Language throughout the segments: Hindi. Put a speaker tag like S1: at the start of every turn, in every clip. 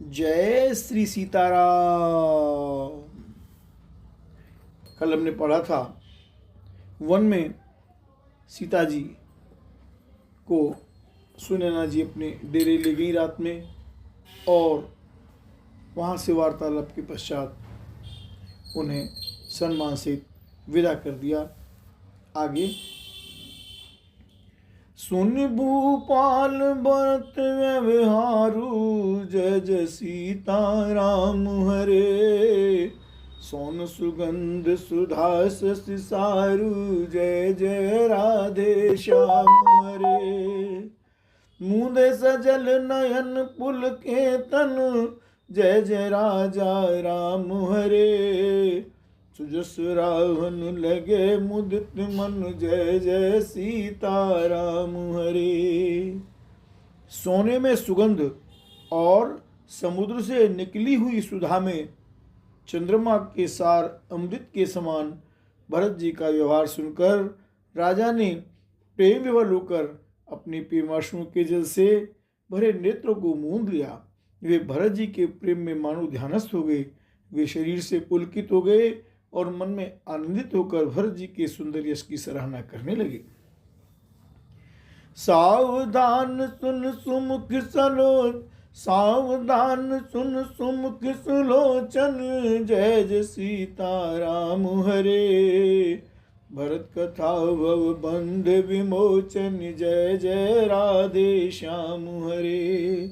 S1: जय श्री सीताराम। कल हमने पढ़ा था वन में सीता जी को सुनैना जी अपने डेरे ले गई रात में और वहाँ से वार्तालाप के पश्चात उन्हें सम्मान से विदा कर दिया। आगे सुन भूपाल बरत व्यवहारु जय जय सीताराम हरे। सोन सुगंध सुधा शशि सारु जय जय राधे श्याम हरे। मुंदे सजल नयन पुल के तन जय जय राजा राम हरे। सुजस राहन लगे मुदित मन जय जय सीताराम हरे। सोने में सुगंध और समुद्र से निकली हुई सुधा में चंद्रमा के सार अमृत के समान भरत जी का व्यवहार सुनकर राजा ने प्रेम विवल होकर अपने प्रेमाश्रु के जल से भरे नेत्रों को मूंद लिया। वे भरत जी के प्रेम में मानो ध्यानस्थ हो गए। वे शरीर से पुलकित हो गए और मन में आनंदित होकर भरत जी के सुंदर यश की सराहना करने लगे। सावधान सुन सुमुख सलोच सावधान सुन सुमुख सुलोचन जय जय सीताराम हरे। भरत कथा भव बंध विमोचन जय जय राधे श्याम हरे।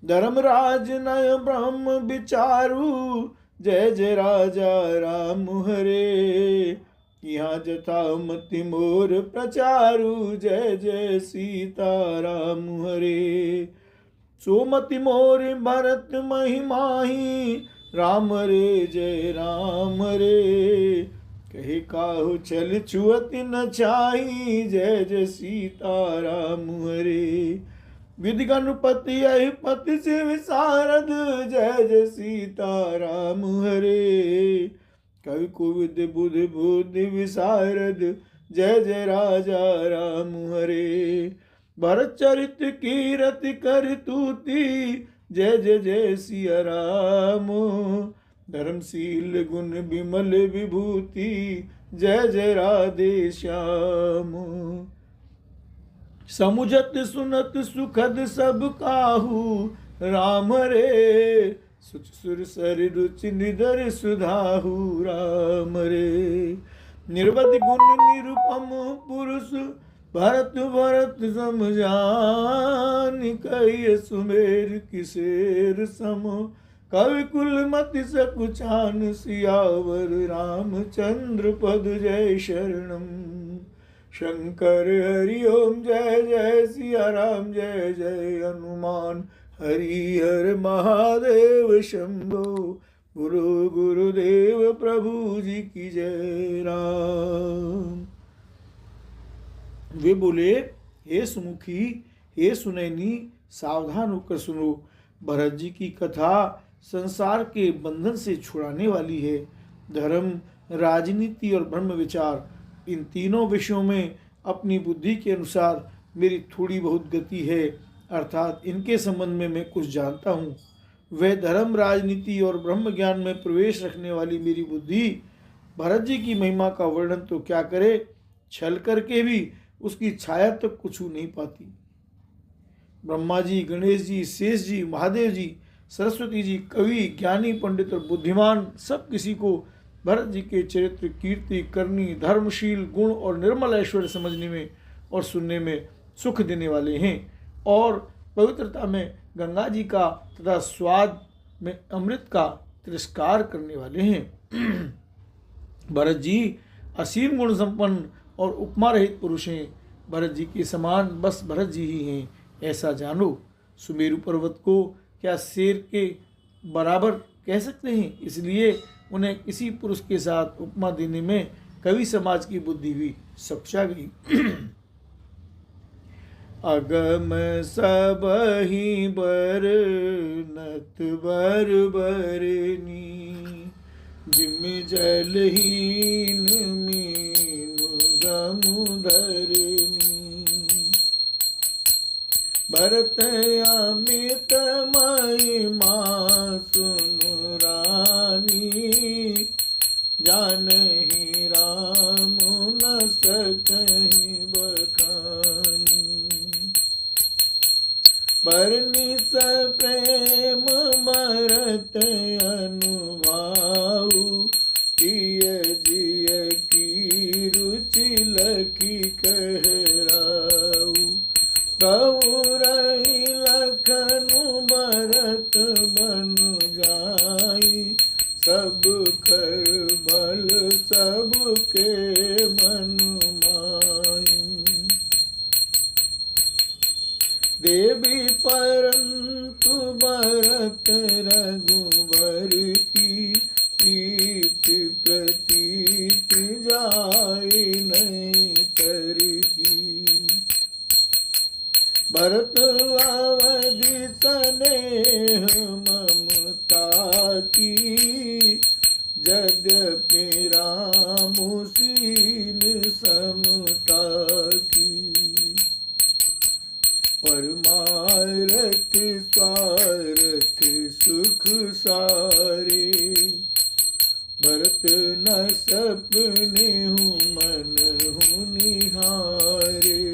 S1: धर्मराज नय ब्रह्म विचारु जय जय राजा राम हरे। यहाँ जथा मति मोर प्रचारु जय जय सीताराम हरे। सोमति मोर भरत महिमाही राम रे जय राम रे। कहे काहु चल छुअति न चाही जय जय सीताराम हरे। विधि गणपति अहिपति से विशारद जय जय सीताराम हरे। कवि कुविद बुधि बुद्धि विशारद जय जय राजा राम हरे। भरत चरित कीरति कर तूति जय जय जय सिया राम। धर्मशील गुण विमल विभूति जय जय राधे श्याम। समुझत सुनत सुखद सब काहू राम रे। सुच सुर सर रुचि निधर सुधाहु राम रे। निर्वध गुण निरुपम पुरुष भरत भरत समझान। कहिय सुमेर किसेर सम कवि कुल मति सकुचान। सियावर रामचंद्र पद जय शरणम। शंकर हरि ओम जय जय सिया राम जय जय हनुमान। हरि हर महादेव शंभो गुरु गुरुदेव प्रभु जी की जय राम। वे बोले, हे सुमुखी हे सुनैनी सावधान होकर सुनो। भरत जी की कथा संसार के बंधन से छुड़ाने वाली है। धर्म, राजनीति और ब्रह्म विचार इन तीनों विषयों में अपनी बुद्धि के अनुसार मेरी थोड़ी बहुत गति है, अर्थात इनके संबंध में मैं कुछ जानता हूँ। वह धर्म, राजनीति और ब्रह्म ज्ञान में प्रवेश रखने वाली मेरी बुद्धि भरत जी की महिमा का वर्णन तो क्या करे, छल करके भी उसकी छाया तक कुछ नहीं पाती। ब्रह्मा जी, गणेश जी, शेष जी, महादेव जी, सरस्वती जी, कवि, ज्ञानी, पंडित और बुद्धिमान सब किसी को भरत जी के चरित्र, कीर्ति, करनी, धर्मशील गुण और निर्मल ऐश्वर्य समझने में और सुनने में सुख देने वाले हैं और पवित्रता में गंगा जी का तथा स्वाद में अमृत का तिरस्कार करने वाले हैं। भरत जी असीम गुण संपन्न और उपमा रहित पुरुष हैं। भरत जी के समान बस भरत जी ही हैं, ऐसा जानो। सुमेरु पर्वत को क्या शेर के बराबर कह सकते हैं, इसलिए उन्हें किसी पुरुष के साथ उपमा देने में कवि समाज की बुद्धि भी सपचा गई। अगम सब ही बरनत बर बरनी। जिम जलहीन मीनु गमु धरनी। भरत अमित महिमा कहीं बखानी। बरनिस प्रेम मरत अनुभाऊ, पिय जिय की रुचि लखी कहराऊ। कहु रही लखनु भरत बनु जाई, सब कर बल सबके मन माई। देवी परंतु भरत रघुवर की, प्रीत प्रतीत जाए नहीं तरकी। भरत अवधि स्नेह ममता की, यद्यपि राम सीन समता की। परमारथ स्वार्थ सुख सारे, भरत न सपने हूँ मन हूँ निहारे।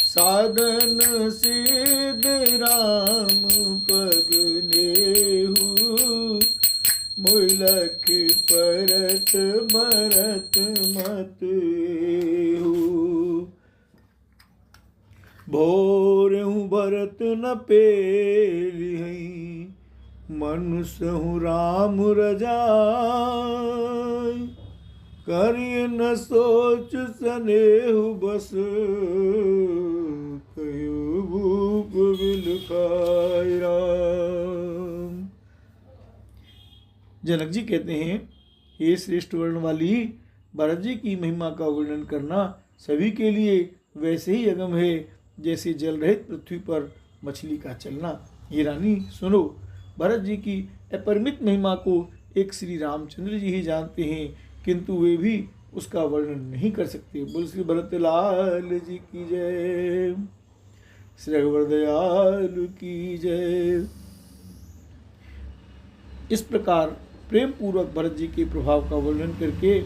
S1: साधन सिद्ध राम पग नेहु, मोलख परत भरत मत एहु। भोर हूँ भरत न पेलिहै, मनुष्य हूँ राम रजाई। करिय न सोच स्नेहु बस, कयो भूप बिलखाय राम। जनक जी कहते हैं, हे श्रेष्ठ वर्ण वाली, भरत जी की महिमा का वर्णन करना सभी के लिए वैसे ही अगम है जैसे जल रहित पृथ्वी पर मछली का चलना। ये रानी सुनो, भरत जी की अपरिमित महिमा को एक श्री रामचंद्र जी ही जानते हैं, किंतु वे भी उसका वर्णन नहीं कर सकते। बोल श्री भरत लाल जी की जय, श्री रघुवर दयाल की जय। इस प्रकार प्रेम पूर्वक भरत जी के प्रभाव का वर्णन करके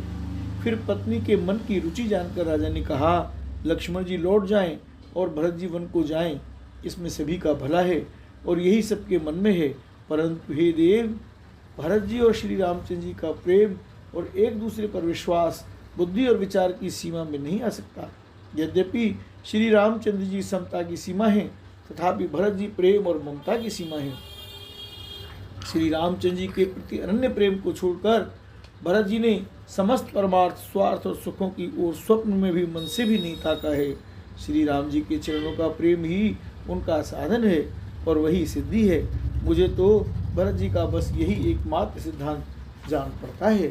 S1: फिर पत्नी के मन की रुचि जानकर राजा ने कहा, लक्ष्मण जी लौट जाएं और भरत जी वन को जाएं, इसमें सभी का भला है और यही सबके मन में है। परंतु हे देव, भरत जी और श्री रामचंद्र जी का प्रेम और एक दूसरे पर विश्वास बुद्धि और विचार की सीमा में नहीं आ सकता। यद्यपि श्री रामचंद्र जी समता की सीमा है, तथापि भरत जी प्रेम और ममता की सीमा है। श्री रामचंद्र जी के प्रति अनन्य प्रेम को छोड़कर भरत जी ने समस्त परमार्थ स्वार्थ और सुखों की ओर स्वप्न में भी मन से भी नहीं ताका है। श्री राम जी के चरणों का प्रेम ही उनका साधन है और वही सिद्धि है। मुझे तो भरत जी का बस यही एकमात्र सिद्धांत जान पड़ता है।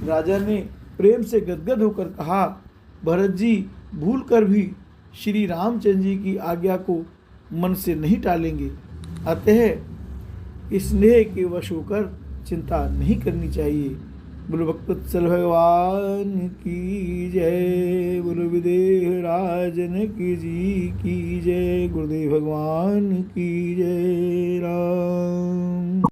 S1: राजा ने प्रेम से गदगद होकर कहा, भरत जी भूल कर भी श्री रामचंद्र जी की आज्ञा को मन से नहीं टालेंगे, अतः स्नेह के वश होकर चिंता नहीं करनी चाहिए। बोलो भक्तवत्सल भगवान की जय, बोलो विदेह राजन की जी की जय, गुरुदेव भगवान की जय। राम।